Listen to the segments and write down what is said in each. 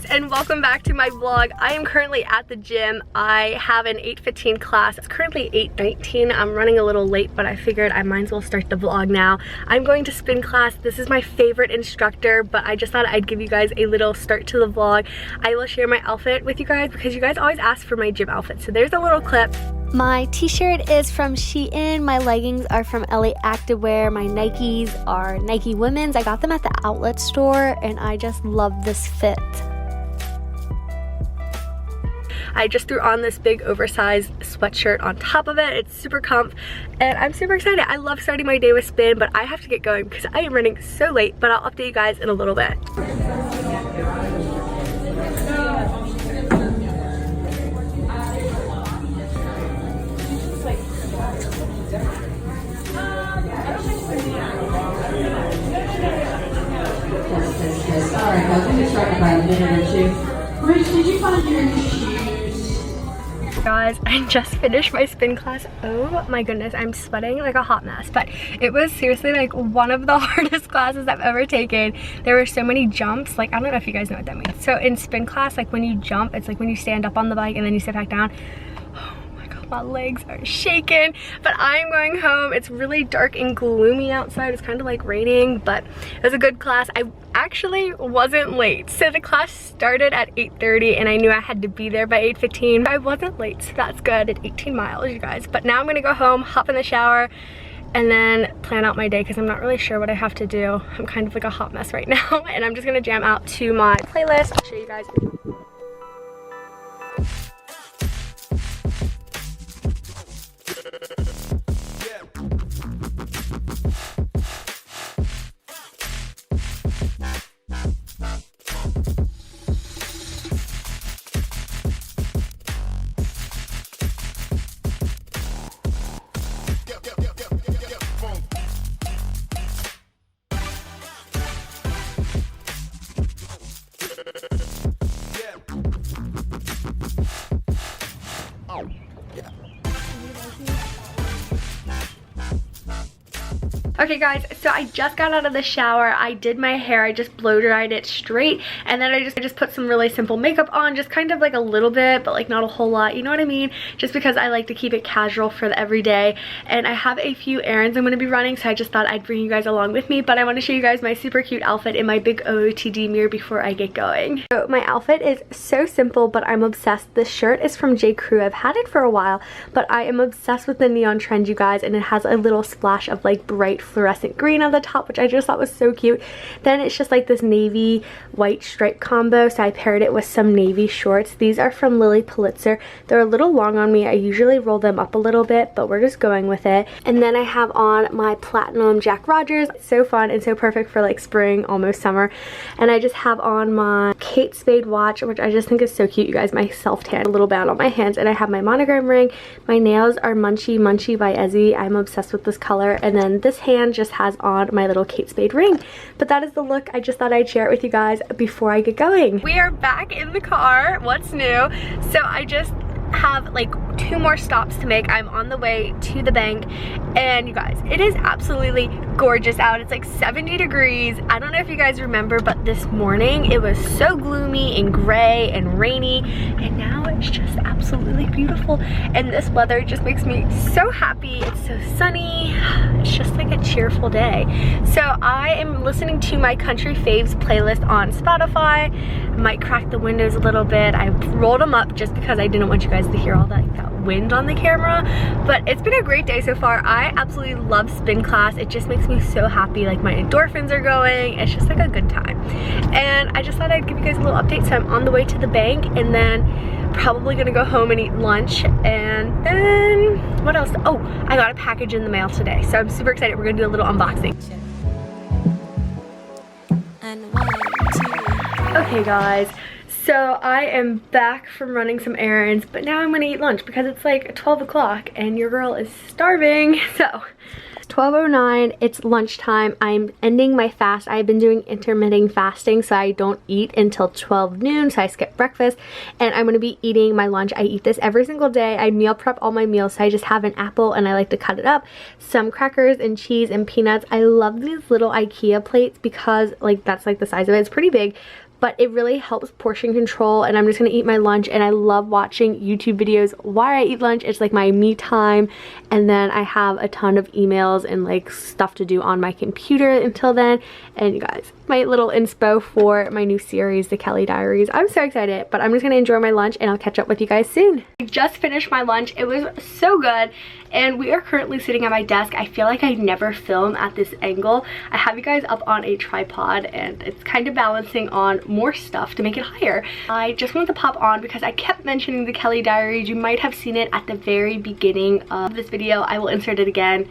And welcome back to my vlog. I am currently at the gym. I have an 8:15 class. It's currently 8:19. I'm running a little late, but I figured I might as well start the vlog now. I'm going to spin class. This is my favorite instructor, but I just thought I'd give you guys a little start to the vlog. I will share my outfit with you guys because you guys always ask for my gym outfit. So there's a little clip. My t-shirt is from Shein, my leggings are from LA Activewear, my Nikes are Nike Women's. I got them at the outlet store and I just love this fit. I just threw on this big oversized sweatshirt on top of it. It's super comf and I'm super excited. I love starting my day with spin, but I have to get going because I am running so late, but I'll update you guys in a little bit. Alright guys, I'm gonna start about a minute or two. Rich, did you find your shoes? Guys, I just finished my spin class. Oh my goodness, I'm sweating like a hot mess, but it was seriously like one of the hardest classes I've ever taken. There were so many jumps. Like, I don't know if you guys know what that means. So in spin class, like when you jump, it's like when you stand up on the bike and then you sit back down. My legs are shaking, but I'm going home. It's really dark and gloomy outside. It's kind of like raining, but it was a good class. I actually wasn't late. So the class started at 8:30 and I knew I had to be there by 8:15. I wasn't late, so that's good. It's 18 miles, you guys. But now I'm gonna go home, hop in the shower, and then plan out my day because I'm not really sure what I have to do. I'm kind of like a hot mess right now, and I'm just gonna jam out to my playlist. I'll show you guys. Okay guys, so I just got out of the shower. I did my hair, I just blow dried it straight, and then I just put some really simple makeup on, just kind of like a little bit, but like not a whole lot, you know what I mean? Just because I like to keep it casual for the everyday, and I have a few errands I'm going to be running, so I just thought I'd bring you guys along with me. But I want to show you guys my super cute outfit in my big OOTD mirror before I get going. So my outfit is so simple, but I'm obsessed. This shirt is from jcrew. I've had it for a while, but I am obsessed with the neon trend, you guys, and it has a little splash of like bright fluorescent green on the top, which I just thought was so cute. Then it's just like this navy white stripe combo, so I paired it with some navy shorts. These are from Lily Pulitzer. They're a little long on me. I usually roll them up a little bit, but we're just going with it. And then I have on my platinum Jack Rogers. It's so fun and so perfect for like spring, almost summer. And I just have on my Kate Spade watch, which I just think is so cute, you guys. My self-tan, a little band on my hands, and I have my monogram ring. My nails are Munchie Munchie by Ezzy. I'm obsessed with this color. And then this hand just has on my little Kate Spade ring. But that is the look. I just thought I'd share it with you guys before I get going. We are back in the car. What's new? So I just have like 2 more stops to make. I'm on the way to the bank, and you guys, it is absolutely gorgeous out. It's like 70 degrees. I don't know if you guys remember, but this morning it was so gloomy and gray and rainy, and now it's just absolutely beautiful. And this weather just makes me so happy. It's so sunny. It's just like a cheerful day. So I am listening to my country faves playlist on Spotify. I might crack the windows a little bit. I rolled them up just because I didn't want you guys to hear all that wind on the camera. But it's been a great day so far. I absolutely love spin class. It just makes me so happy. Like, my endorphins are going. It's just like a good time. And I just thought I'd give you guys a little update. So I'm on the way to the bank, and then probably gonna go home and eat lunch. And then what else? Oh, I got a package in the mail today, so I'm super excited. We're gonna do a little unboxing. And 1, 2. Okay guys, so I am back from running some errands, but now I'm gonna eat lunch because it's like 12 o'clock and your girl is starving. So 12:09. It's lunchtime. I'm ending my fast. I've been doing intermittent fasting, so I don't eat until 12 noon, so I skip breakfast, and I'm going to be eating my lunch. I eat this every single day. I meal prep all my meals, so I just have an apple and I like to cut it up, some crackers and cheese and peanuts. I love these little IKEA plates because like that's like the size of it. It's pretty big, but it really helps portion control, and I'm just gonna eat my lunch. And I love watching YouTube videos while I eat lunch. It's like my me time, and then I have a ton of emails and like stuff to do on my computer until then. And you guys, my little inspo for my new series, The Kelly Diaries. I'm so excited, but I'm just gonna enjoy my lunch and I'll catch up with you guys soon. I just finished my lunch. It was so good, and we are currently sitting at my desk. I feel like I never film at this angle. I have you guys up on a tripod, and it's kind of balancing on more stuff to make it higher. I just wanted to pop on because I kept mentioning The Kelly Diaries. You might have seen it at the very beginning of this video. I will insert it again.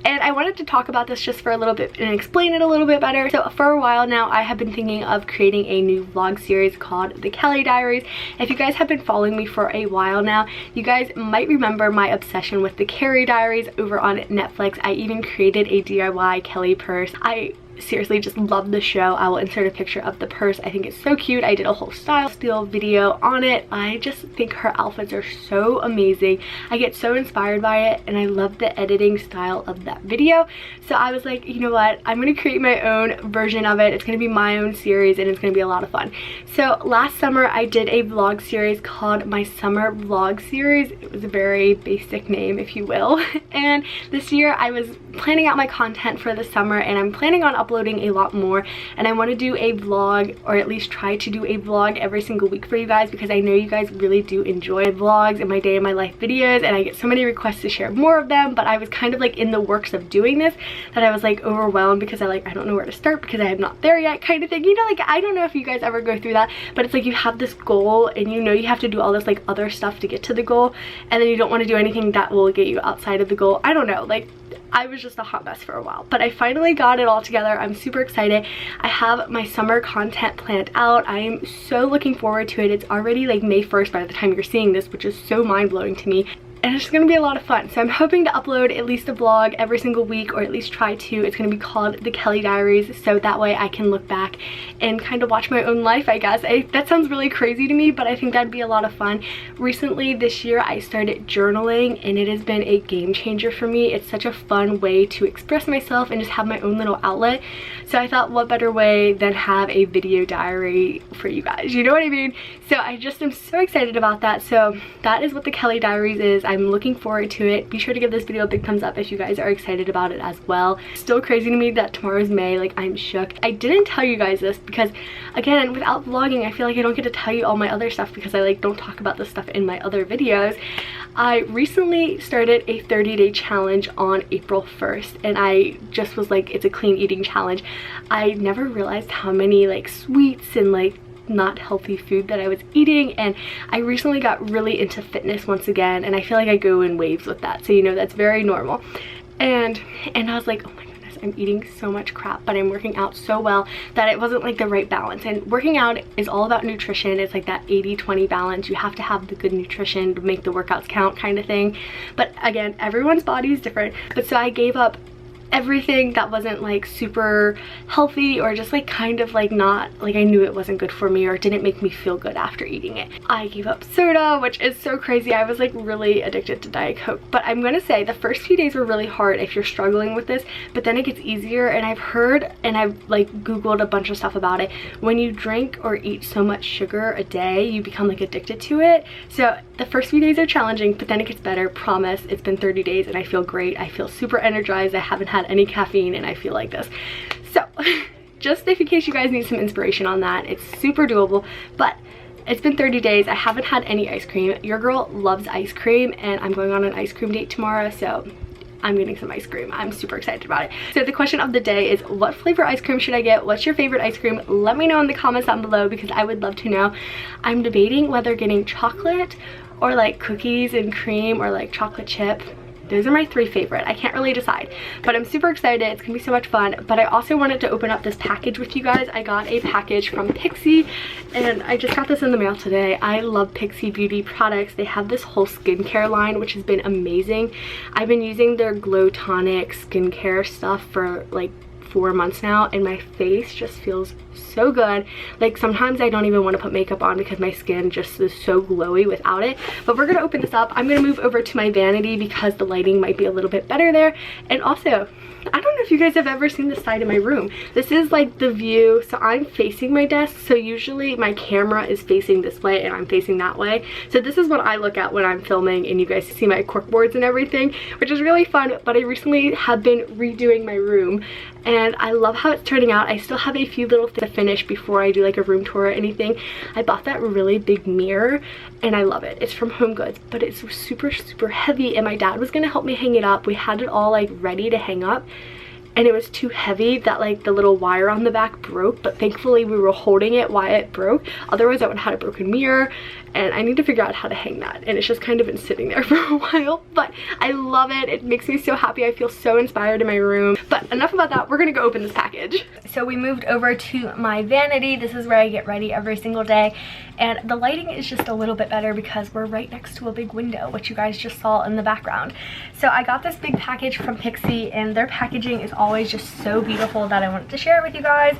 And I wanted to talk about this just for a little bit and explain it a little bit better. So for a while now, I have been thinking of creating a new vlog series called The Kelly Diaries. If you guys have been following me for a while now, you guys might remember my obsession with the Carrie Diaries over on Netflix. I even created a DIY Kelly purse. I seriously just love the show. I will insert a picture of the purse. I think it's so cute. I did a whole style steal video on it. I just think her outfits are so amazing. I get so inspired by it, and I love the editing style of that video. So I was like, you know what, I'm gonna create my own version of it. It's gonna be my own series, and it's gonna be a lot of fun. So last summer I did a vlog series called my Summer Vlog Series. It was a very basic name, if you will. And this year I was planning out my content for the summer, and I'm planning on uploading a lot more, and I want to do a vlog, or at least try to do a vlog every single week for you guys, because I know you guys really do enjoy vlogs and my day in my life videos, and I get so many requests to share more of them. But I was kind of like in the works of doing this that I was like overwhelmed because I don't know where to start because I am not there yet, kind of thing. You know, like I don't know if you guys ever go through that, but it's like you have this goal and you know you have to do all this like other stuff to get to the goal, and then you don't want to do anything that will get you outside of the goal. I don't know, like I was just a hot mess for a while, but I finally got it all together. I'm super excited. I have my summer content planned out. I am so looking forward to it. It's already like May 1st by the time you're seeing this, which is so mind-blowing to me. And it's gonna be a lot of fun. So I'm hoping to upload at least a vlog every single week, or at least try to. It's gonna be called The Kelly Diaries, so that way I can look back and kind of watch my own life, I guess. That sounds really crazy to me, but I think that'd be a lot of fun. Recently this year I started journaling, and it has been a game changer for me. It's such a fun way to express myself and just have my own little outlet. So I thought, what better way than have a video diary for you guys, you know what I mean? So I just am so excited about that. So that is what The Kelly Diaries is. I'm looking forward to it. Be sure to give this video a big thumbs up if you guys are excited about it as well. Still crazy to me that tomorrow's May, like I'm shook. I didn't tell you guys this because again, without vlogging, I feel like I don't get to tell you all my other stuff because I like don't talk about this stuff in my other videos. I recently started a 30-day challenge on April 1st, and I just was like, it's a clean eating challenge. I never realized how many like sweets and like not healthy food that I was eating, and I recently got really into fitness once again, and I feel like I go in waves with that, so you know that's very normal. And I was like, oh my goodness, I'm eating so much crap, but I'm working out so well that it wasn't like the right balance. And working out is all about nutrition. It's like that 80-20 balance. You have to have the good nutrition to make the workouts count, kind of thing. But again, everyone's body is different. But so I gave up everything that wasn't like super healthy, or just like kind of like not like I knew it wasn't good for me or didn't make me feel good after eating it. I gave up soda, which is so crazy. I was like really addicted to Diet Coke. But I'm gonna say the first few days were really hard if you're struggling with this, but then it gets easier. And I've heard, and I've like googled a bunch of stuff about it, when you drink or eat so much sugar a day, you become like addicted to it. So the first few days are challenging, but then it gets better. Promise. It's been 30 days and I feel great. I feel super energized. I haven't had any caffeine and I feel like this. So just in case you guys need some inspiration on that, it's super doable. But it's been 30 days. I haven't had any ice cream. Your girl loves ice cream, and I'm going on an ice cream date tomorrow, so I'm getting some ice cream. I'm super excited about it. So the question of the day is, what flavor ice cream should I get? What's your favorite ice cream? Let me know in the comments down below because I would love to know. I'm debating whether getting chocolate or like cookies and cream or like chocolate chip. Those are my 3 favorite. I can't really decide, but I'm super excited. It's gonna be so much fun. But I also wanted to open up this package with you guys. I got a package from Pixi, and I just got this in the mail today. I love Pixi beauty products. They have this whole skincare line, which has been amazing. I've been using their Glow Tonic skincare stuff for like 4 months now, and my face just feels so good. Like sometimes I don't even want to put makeup on because my skin just is so glowy without it. But we're gonna open this up. I'm gonna move over to my vanity because the lighting might be a little bit better there. And also, I don't know if you guys have ever seen this side of my room. This is like the view. So I'm facing my desk, so usually my camera is facing this way and I'm facing that way. So this is what I look at when I'm filming, and you guys see my cork boards and everything, which is really fun. But I recently have been redoing my room, and I love how it's turning out. I still have a few little things to finish before I do like a room tour or anything. I bought that really big mirror and I love it. It's from Home Goods, but it's super heavy, and my dad was gonna help me hang it up. We had it all like ready to hang up, and it was too heavy that like the little wire on the back broke, but thankfully we were holding it while it broke. Otherwise I would have had a broken mirror, and I need to figure out how to hang that, and it's just kind of been sitting there for a while. But I love it. It makes me so happy. I feel so inspired in my room. But enough about that. We're gonna go open this package. So we moved over to my vanity. This is where I get ready every single day, and the lighting is just a little bit better because we're right next to a big window, which you guys just saw in the background. So I got this big package from Pixi, and their packaging is always just so beautiful that I wanted to share it with you guys.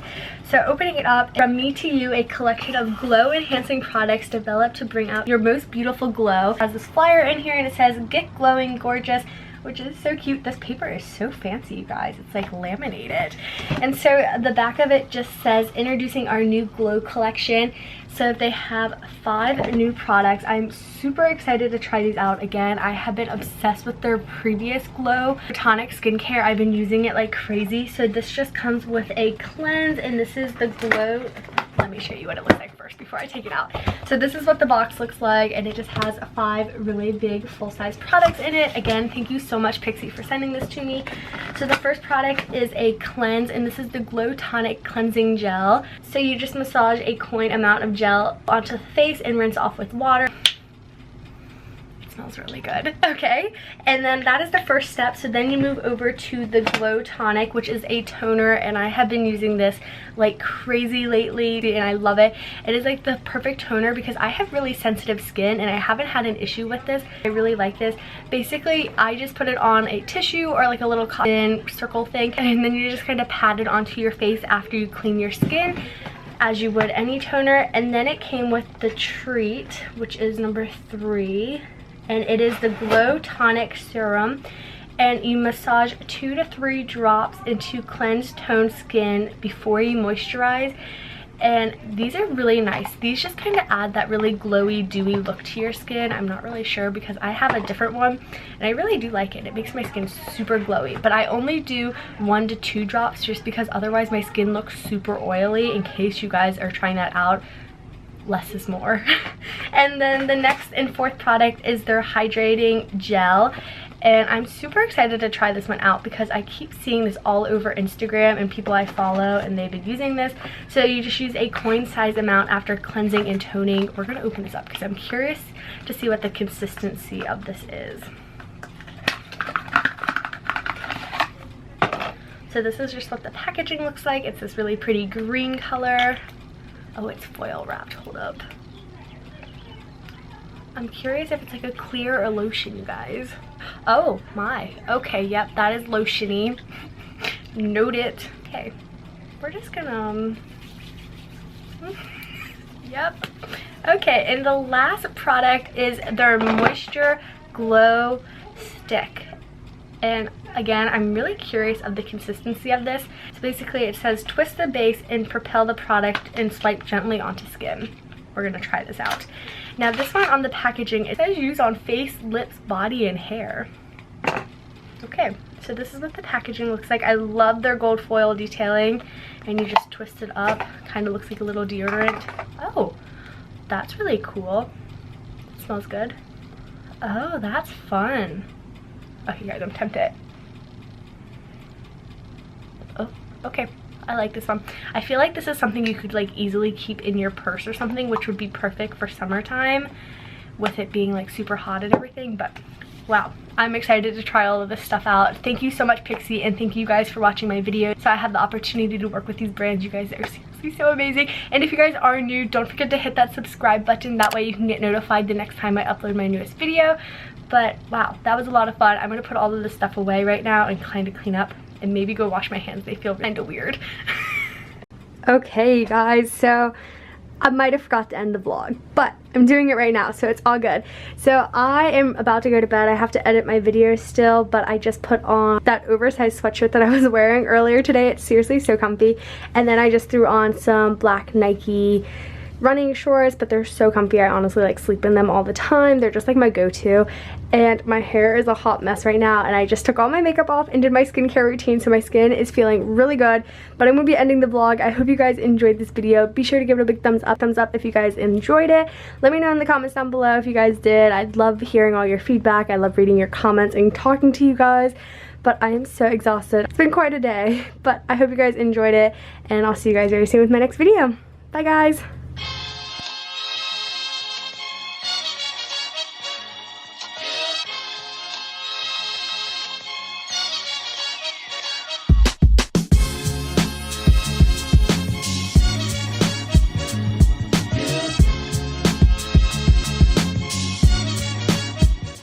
So opening it up, from me to you, a collection of glow enhancing products developed to bring out your most beautiful glow. It has this flyer in here and it says get glowing gorgeous, which is so cute. This paper is so fancy, you guys. It's like laminated. And so the back of it just says introducing our new glow collection. So they have 5 new products. I'm super excited to try these out. Again, I have been obsessed with their previous Glow Tonic skincare. I've been using it like crazy. So this just comes with a cleanse, and this is the Glow. Let me show you what it looks like first before I take it out. So this is what the box looks like, and it just has 5 really big full-size products in it. Again, thank you so much, Pixi, for sending this to me. So the first product is a cleanse, and this is the Glow Tonic Cleansing Gel. So you just massage a coin amount of gel onto the face and rinse off with water. Smells really good. Okay, and then that is the first step. So then you move over to the Glow Tonic, which is a toner, and I have been using this like crazy lately, and I love it. It is like the perfect toner because I have really sensitive skin and I haven't had an issue with this. I really like this. Basically, I just put it on a tissue or like a little cotton circle thing, and then you just kind of pat it onto your face after you clean your skin, as you would any toner. And then it came with the treat, which is number 3. And it is the Glow Tonic Serum, and you massage 2 to 3 drops into cleansed toned skin before you moisturize. And these are really nice. These just kind of add that really glowy, dewy look to your skin. I'm not really sure because I have a different one and I really do like it. It makes my skin super glowy, but I only do 1 to 2 drops just because otherwise my skin looks super oily. In case you guys are trying that out, less is more. And then the next and 4th product is their hydrating gel, and I'm super excited to try this one out because I keep seeing this all over Instagram and people I follow, and they've been using this. So you just use a coin size amount after cleansing and toning. We're gonna open this up because I'm curious to see what the consistency of this is. So this is just what the packaging looks like. It's this really pretty green color. Oh, it's foil wrapped. Hold up. I'm curious if it's like a clear or lotion, you guys. Oh my. Okay, yep, that is lotiony. Note it. Okay, we're just gonna... Yep. Okay, and the last product is their Moisture Glow Stick. And again, I'm really curious of the consistency of this. So basically it says twist the base and propel the product and swipe gently onto skin. We're gonna try this out. Now this one on the packaging, it says use on face, lips, body, and hair. Okay, so this is what the packaging looks like. I love their gold foil detailing, and you just twist it up. Kind of looks like a little deodorant. Oh, that's really cool. It smells good. Oh, that's fun. Okay guys, I'm tempted. Oh, okay. I like this one. I feel like this is something you could like easily keep in your purse or something, which would be perfect for summertime with it being like super hot and everything. But wow, I'm excited to try all of this stuff out. Thank you so much, Pixie, and thank you guys for watching my video. So I had the opportunity to work with these brands. You guys are seriously so amazing. And if you guys are new, don't forget to hit that subscribe button. That way you can get notified the next time I upload my newest video. But wow, that was a lot of fun. I'm gonna put all of this stuff away right now and kind of clean up and maybe go wash my hands. They feel kind of weird. Okay, guys, so I might have forgot to end the vlog, but I'm doing it right now, so it's all good. So I am about to go to bed. I have to edit my video still, but I just put on that oversized sweatshirt that I was wearing earlier today. It's seriously so comfy. And then I just threw on some black Nike running shorts, but they're so comfy. I honestly like sleep in them all the time. They're just like my go-to. And my hair is a hot mess right now, and I just took all my makeup off and did my skincare routine, so my skin is feeling really good. But I'm gonna be ending the vlog. I hope you guys enjoyed this video. Be sure to give it a big thumbs up if you guys enjoyed it. Let me know in the comments down below if you guys did. I'd love hearing all your feedback. I love reading your comments and talking to you guys. But I am so exhausted. It's been quite a day, but I hope you guys enjoyed it, and I'll see you guys very soon with my next video. Bye, guys.